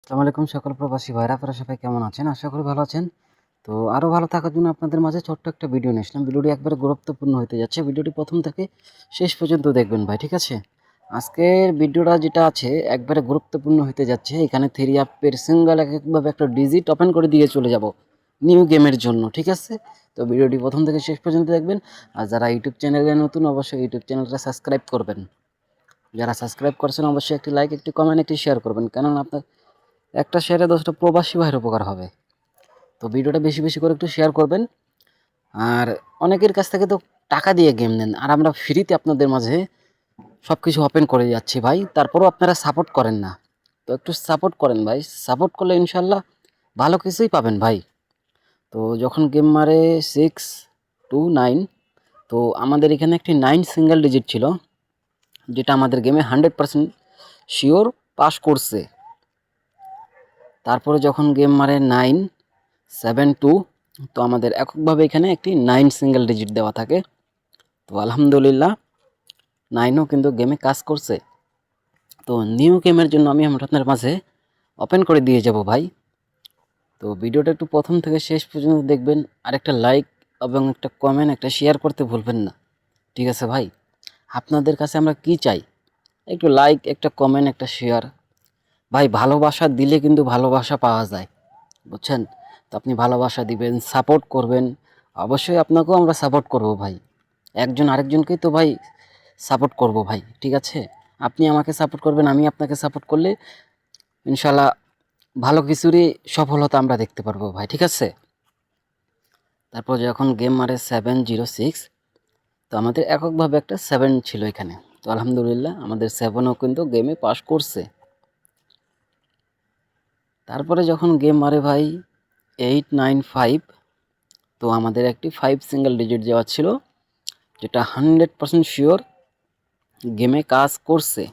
আসসালামু আলাইকুম সকল প্রবাসী ভাইরা, আপনারা সবাই কেমন আছেন? আশা করি ভালো আছেন। তো আরও ভালো থাকার জন্য আপনাদের মাঝে ছোট্ট একটা ভিডিও নিয়ে আসলাম। ভিডিওটি একবারে গুরুত্বপূর্ণ হতে যাচ্ছে। ভিডিওটি প্রথম থেকে শেষ পর্যন্ত দেখবেন ভাই, ঠিক আছে? আজকের ভিডিওটা যেটা আছে একবারে গুরুত্বপূর্ণ হতে যাচ্ছে। এখানে থ্রি অ্যাপের সিঙ্গেল একভাবে একটা ডিজিট ওপেন করে দিয়ে চলে যাব নিউ গেমের জন্য, ঠিক আছে? তো ভিডিওটি প্রথম থেকে শেষ পর্যন্ত দেখবেন। আর যারা ইউটিউব চ্যানেলে নতুন, অবশ্যই ইউটিউব চ্যানেলটা সাবস্ক্রাইব করবেন। যারা সাবস্ক্রাইব করছেন অবশ্যই একটি লাইক, একটি কমেন্ট, একটি শেয়ার করবেন, কেননা আপনার একটা শেয়ারে 10টা প্রবাসী ভাইয়ের উপকার হবে। তো ভিডিওটা বেশি বেশি করে একটু শেয়ার করবেন। আর অনেকের কাছ থেকে তো টাকা দিয়ে গেম নেন, আর আমরা ফ্রিতে আপনাদের মাঝে সব কিছু ওপেন করে যাচ্ছি ভাই, তারপরেও আপনারা সাপোর্ট করেন না। তো একটু সাপোর্ট করেন ভাই, সাপোর্ট করলে ইনশাল্লাহ ভালো কিছুই পাবেন ভাই। তো যখন গেম মারে 629, তো আমাদের এখানে একটি 9 সিঙ্গেল ডিজিট ছিল, যেটা আমাদের গেমে 100% শিওর পাস করছে। তারপরে যখন গেম মারে 972, তো আমাদের এককভাবে এখানে একটি 9 সিঙ্গেল ডিজিট দেওয়া থাকে। তো আলহামদুলিল্লাহ 9ও কিন্তু গেমে কাজ করছে। তো নিউ গেমের জন্য আমি আপনার মাঝে ওপেন করে দিয়ে যাব ভাই। তো ভিডিওটা একটু প্রথম থেকে শেষ পর্যন্ত দেখবেন, আর একটা লাইক এবং একটা কমেন্ট, একটা শেয়ার করতে ভুলবেন না, ঠিক আছে ভাই? আপনাদের কাছে আমরা কি চাই? একটু লাইক, একটা কমেন্ট, একটা শেয়ার। ভাই ভালোবাসা দিলে কিন্তু ভালোবাসা পাওয়া যায়, বুঝছেন? তো আপনি ভালোবাসা দিবেন, সাপোর্ট করবেন। অবশ্যই আপনাকেও আমরা সাপোর্ট করব ভাই। একজন আরেকজনকেই তো ভাই সাপোর্ট করব ভাই, ঠিক আছে? আপনি আমাকে সাপোর্ট করবেন, আমি আপনাকে সাপোর্ট করলে ইনশাল্লাহ ভালো কিছুরই সফলতা আমরা দেখতে পারবো ভাই, ঠিক আছে? তারপর যখন গেম মারে 706, তো আমাদের এককভাবে একটা 7 ছিল এখানে। তো আলহামদুলিল্লাহ আমাদের 7ও কিন্তু গেমে পাস করছে। তারপরে যখন গেম মারে ভাই 895, তো আমাদের একটি 5 সিঙ্গেল ডিজিট দেওয়া ছিল, যেটা 100% শিওর গেমে কাজ করছে।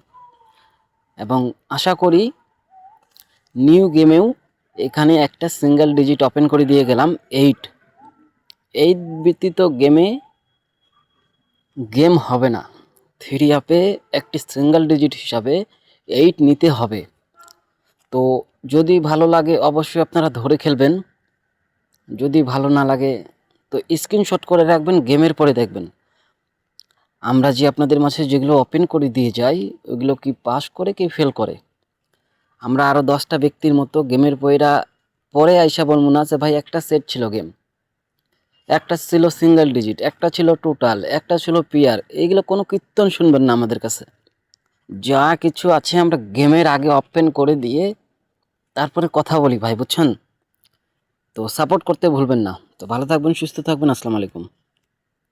এবং আশা করি নিউ গেমেও এখানে একটা সিঙ্গেল ডিজিট ওপেন করে দিয়ে গেলাম 8। ব্যতীত গেম হবে না। থ্রি অ্যাপে একটি সিঙ্গেল ডিজিট হিসাবে 8 নিতে হবে। তো যদি ভালো লাগে অবশ্যই আপনারা ধরে খেলবেন, যদি ভালো না লাগে তো স্ক্রিনশট করে রাখবেন, গেমের পরে দেখবেন আমরা যে আপনাদের মাঝে যেগুলো ওপেন করে দিয়ে যাই ওগুলো কি পাস করে কি ফেল করে। আমরা আরও 10টা ব্যক্তির মতো গেমের পরে আইসা বলবো না যে ভাই একটা সেট ছিল গেম, একটা ছিল সিঙ্গেল ডিজিট, একটা ছিল টোটাল, একটা ছিল পিয়ার। এইগুলো কোনো কীর্তন শুনবেন না আমাদের কাছে। যা কিছু আছে আমরা গেমের আগে ওপেন করে দিয়ে তারপরে কথা বলি ভাই, বুঝছেন? তো সাপোর্ট করতে ভুলবেন না। তো ভালো থাকবেন, সুস্থ থাকবেন। আসসালামু আলাইকুম।